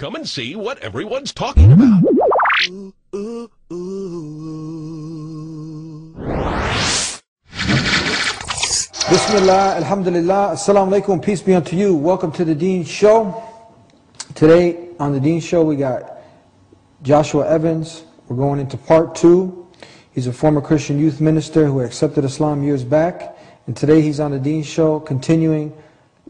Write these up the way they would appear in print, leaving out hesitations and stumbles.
Come and see what everyone's talking about. Bismillah, alhamdulillah, assalamu alaikum, peace be unto you. Welcome to the Deen Show. Today on the Deen Show we got Joshua Evans. We're going into part 2. He's a former Christian youth minister who accepted Islam years back. And today he's on the Deen Show continuing,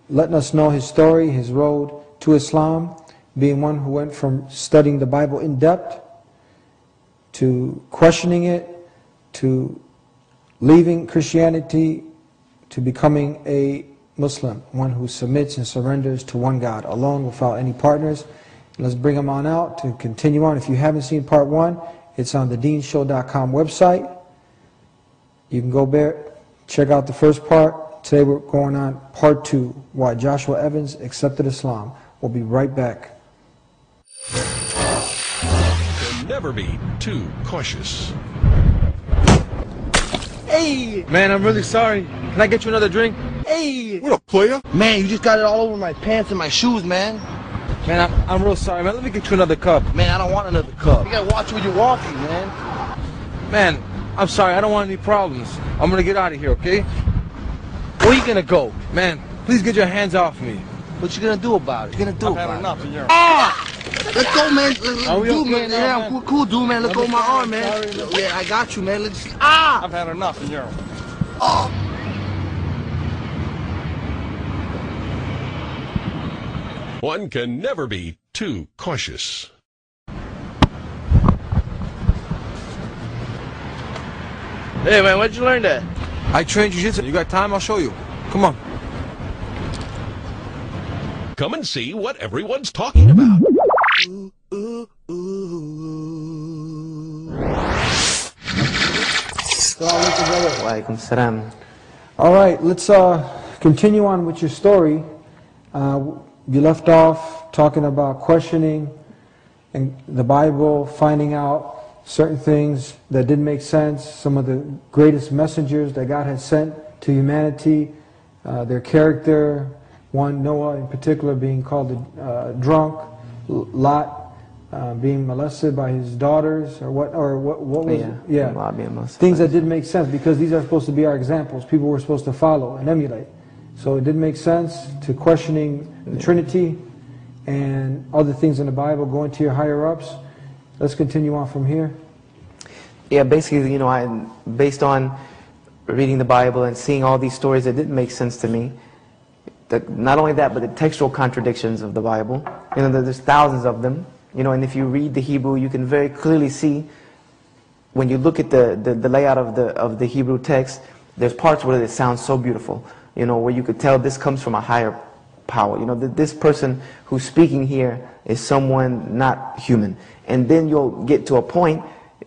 letting us know his story, his road to Islam, being one who went from studying the Bible in depth to questioning it, to leaving Christianity, to becoming a Muslim, one who submits and surrenders to one God, alone without any partners. Let's bring him on out to continue on. If you haven't seen part 1, it's on the deenshow.com website. You can go there, check out the first part. Today we're going on part 2, why Joshua Evans accepted Islam. We'll be right back. Never be too cautious. Hey! Man, I'm really sorry. Can I get you another drink? Hey! What up, player? Man, you just got it all over my pants and my shoes, man. Man, I'm real sorry, man. Let me get you another cup. Man, I don't want another cup. You gotta watch where you're walking, man. Man, I'm sorry. I don't want any problems. I'm gonna get out of here, okay? Where you gonna go? Man, please get your hands off me. What you gonna do about it? You gonna do about it? I've had enough of your... Ah! Let's go, man. Dude, man. Yeah, I'm cool, dude, man. Let go of my arm, man. Yeah, I got you, man. Let's... Ah! I've had enough of your... Oh! One can never be too cautious. Hey, man, where'd you learn that? I trained jiu-jitsu. You got time? I'll show you. Come on. Come and see what everyone's talking about. Walaikum salam. All right, let's continue on with your story. You left off talking about questioning and the Bible, finding out certain things that didn't make sense, some of the greatest messengers that God had sent to humanity, their character, one, Noah in particular, being called a drunk, Lot being molested by his daughters, or what was it? Yeah, Lot being molested. Things that didn't make sense, because these are supposed to be our examples, people we're supposed to follow and emulate. So it didn't make sense to questioning the Trinity and other things in the Bible, going to your higher-ups. Let's continue on from here. Yeah, basically, you know, based on reading the Bible and seeing all these stories that didn't make sense to me, not only that, but the textual contradictions of the Bible. You know, there's thousands of them. You know, and if you read the Hebrew, you can very clearly see, when you look at the layout of the Hebrew text, there's parts where it sounds so beautiful. You know, where you could tell this comes from a higher power. You know, this person who's speaking here is someone not human. And then you'll get to a part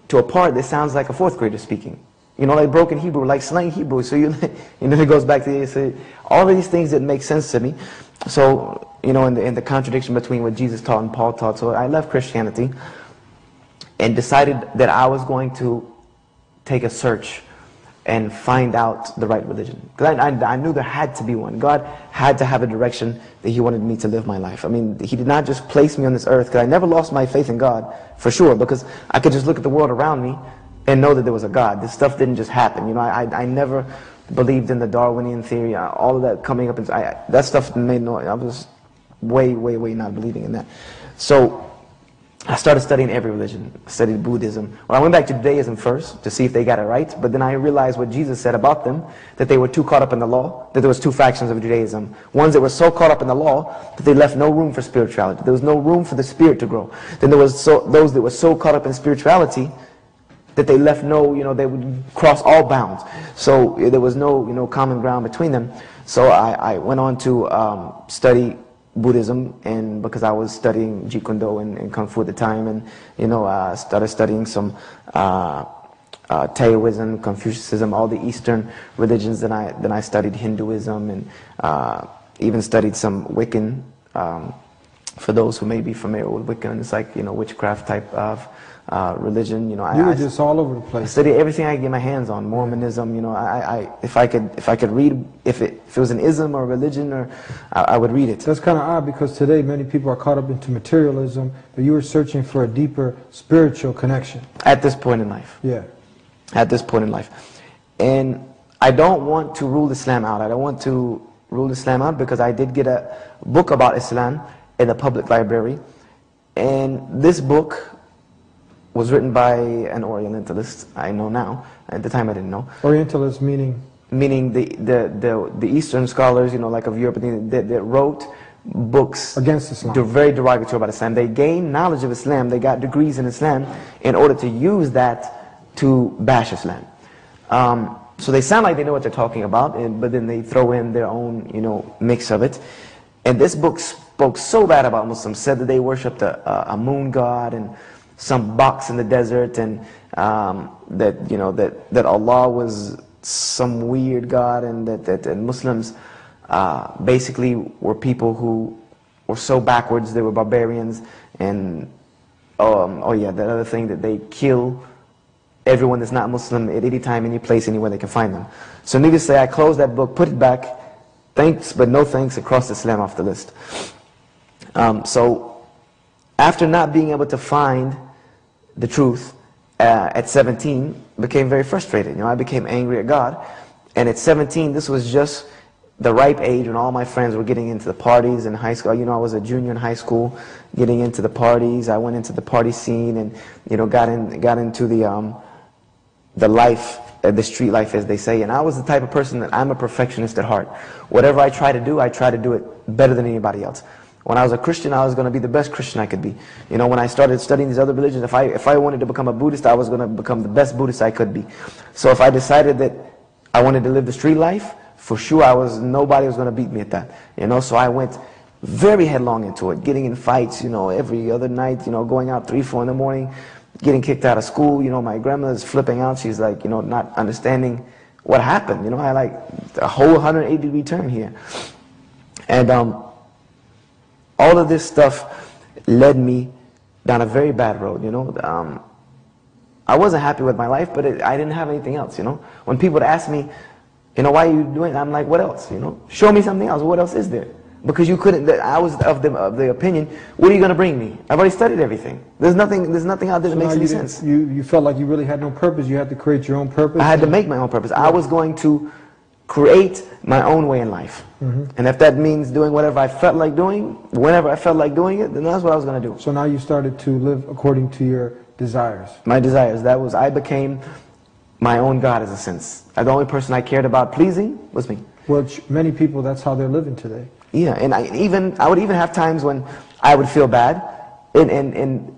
that sounds like a 4th grader speaking. You know, like broken Hebrew, like slang Hebrew. So you know, it goes back to all of these things that make sense to me. So, you know, in the contradiction between what Jesus taught and Paul taught. So I left Christianity and decided that I was going to take a search and find out the right religion. Because I knew there had to be one. God had to have a direction that He wanted me to live my life. I mean, He did not just place me on this earth, because I never lost my faith in God, for sure, because I could just look at the world around me and know that there was a God. This stuff didn't just happen. You know, I never believed in the Darwinian theory, all of that coming up. That stuff made no... I was way not believing in that. So I started studying every religion. I studied Buddhism. Well, I went back to Judaism first to see if they got it right, but then I realized what Jesus said about them, that they were too caught up in the law, that there was 2 factions of Judaism. Ones that were so caught up in the law that they left no room for spirituality. There was no room for the spirit to grow. Then there was those that were so caught up in spirituality that they left no, you know, they would cross all bounds. So there was no, you know, common ground between them. So I went on to study Buddhism, and because I was studying Jeet Kune Do and Kung Fu at the time, and you know, I started studying some Taoism, Confucianism, all the Eastern religions. Then I studied Hinduism, and even studied some Wiccan For those who may be familiar with Wiccan, it's like, witchcraft type of religion. You were just all over the I place. studied everything I could get my hands on. Mormonism, if I could read, if it was an ism or religion, or I would read it. That's kind of odd because today many people are caught up into materialism, but you were searching for a deeper spiritual connection. At this point in life. Yeah. At this point in life. And I don't want to rule Islam out. I don't want to rule Islam out because I did get a book about Islam in the public library. And this book was written by an Orientalist, I know now. At the time I didn't know. Orientalist meaning? Meaning the Eastern scholars, like of Europe, that wrote books Against Islam. They're very derogatory about Islam. They gained knowledge of Islam, they got degrees in Islam in order to use that to bash Islam. So they sound like they know what they're talking about, but then they throw in their own, mix of it. And this book spoke so bad about Muslims, said that they worshipped a moon god and some box in the desert, and that Allah was some weird god, and that Muslims basically were people who were so backwards, they were barbarians, and oh yeah, that other thing, that they kill everyone that's not Muslim at any time, any place, anywhere they can find them. So needless to say, I closed that book, put it back, thanks but no thanks, across Islam off the list. So after not being able to find the truth at 17, became very frustrated. I became angry at God. And at 17, this was just the ripe age when all my friends were getting into the parties in high school. I was a junior in high school, getting into the parties. I went into the party scene and got into the life, the street life, as they say. And I was the type of person that I'm a perfectionist at heart. Whatever I try to do it better than anybody else. When I was a Christian, I was going to be the best Christian I could be. When I started studying these other religions, if I wanted to become a Buddhist, I was going to become the best Buddhist I could be. So if I decided that I wanted to live the street life, for sure nobody was going to beat me at that. So I went very headlong into it, getting in fights, every other night, going out 3, 4 in the morning, getting kicked out of school. My grandmother's flipping out. She's like, not understanding what happened. I like a whole 180-degree turn here. And all of this stuff led me down a very bad road, I wasn't happy with my life, but I didn't have anything else, When people would ask me, why are you doing it? I'm like, what else, Show me something else. What else is there? Because you couldn't, I was of the opinion, what are you going to bring me? I've already studied everything. There's nothing out there that makes any sense. You felt like you really had no purpose. You had to create your own purpose. I had to make my own purpose. I was going to create my own way in life. And if that means doing whatever I felt like doing, whenever I felt like doing it, then that's what I was going to do. So now you started to live according to your desires. My desires. I became my own God, in a sense. The only person I cared about pleasing was me. Which many people, that's how they're living today. Yeah, and I would even have times when I would feel bad, in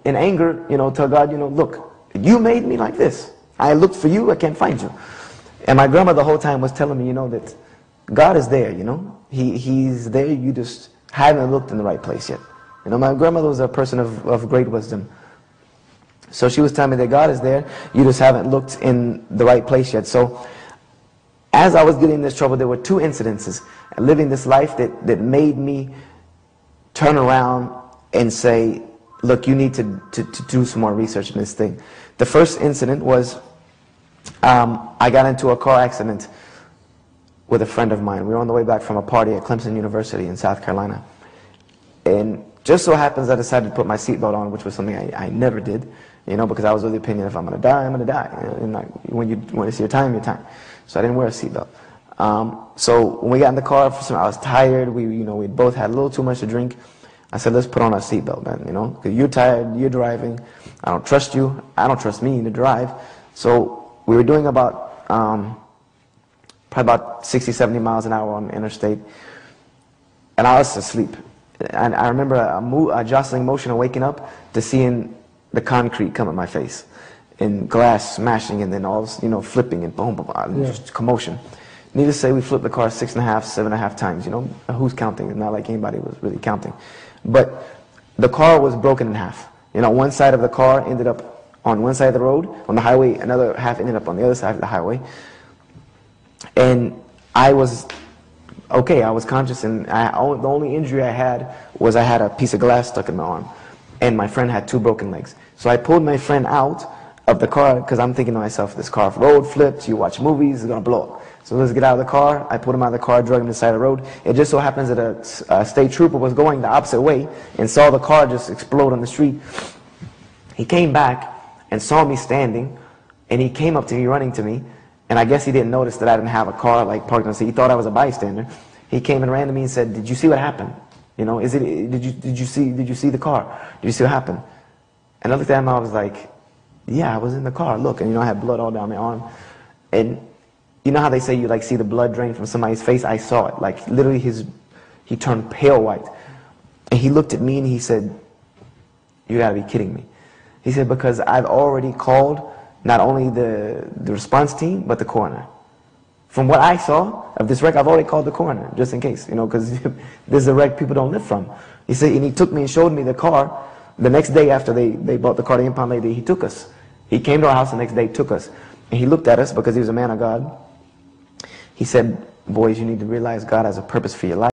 anger, tell God, look, you made me like this. I looked for you, I can't find you. And my grandma the whole time was telling me, that God is there, He's there, you just haven't looked in the right place yet. My grandmother was a person of great wisdom. So she was telling me that God is there, you just haven't looked in the right place yet. So as I was getting in this trouble, there were 2 incidences, living this life that made me turn around and say, look, you need to do some more research in this thing. The first incident was, I got into a car accident with a friend of mine. We were on the way back from a party at Clemson University in South Carolina. And just so happens I decided to put my seatbelt on, which was something I never did, because I was of the opinion if I'm going to die, I'm going to die. And when it's your time, So I didn't wear a seatbelt. So when we got in the car, I was tired. We both had a little too much to drink. I said, let's put on our seatbelt, man, because you're tired, you're driving. I don't trust you. I don't trust me to drive. So we were doing about, probably about 60, 70 miles an hour on the interstate. And I was asleep. And I remember a jostling motion of waking up to seeing the concrete come at my face. And glass smashing, and then all, flipping, and boom, boom, boom, just commotion. Needless to say, we flipped the car 6.5, 7.5 times, Who's counting? It's not like anybody was really counting. But the car was broken in half. One side of the car ended up on one side of the road, on the highway, another half ended up on the other side of the highway. And I was okay, I was conscious, and the only injury I had was I had a piece of glass stuck in my arm, and my friend had 2 broken legs. So I pulled my friend out of the car, because I'm thinking to myself, this car road flips, you watch movies, it's going to blow up. So let's get out of the car. I pulled him out of the car, drug him to the side of the road. It just so happens that a state trooper was going the opposite way and saw the car just explode on the street. He came back and saw me standing, and he came up to me, running to me, and I guess he didn't notice that I didn't have a car like parked on the street. He thought I was a bystander. He came and ran to me and said, "Did you see what happened? You know, did you see the car? Did you see what happened?" And I looked at him, I was like, "Yeah, I was in the car. Look," and you know, I had blood all down my arm. And you know how they say you like see the blood drain from somebody's face? I saw it. Like literally he turned pale white. And he looked at me and he said, "You gotta be kidding me." He said, "Because I've already called not only the response team, but the coroner. From what I saw of this wreck, I've already called the coroner, just in case, you know, because this is a wreck people don't live from." He said, and he took me and showed me the car. The next day after they bought the car, the impound lady, he took us. He came to our house the next day, took us. And he looked at us because he was a man of God. He said, "Boys, you need to realize God has a purpose for your life."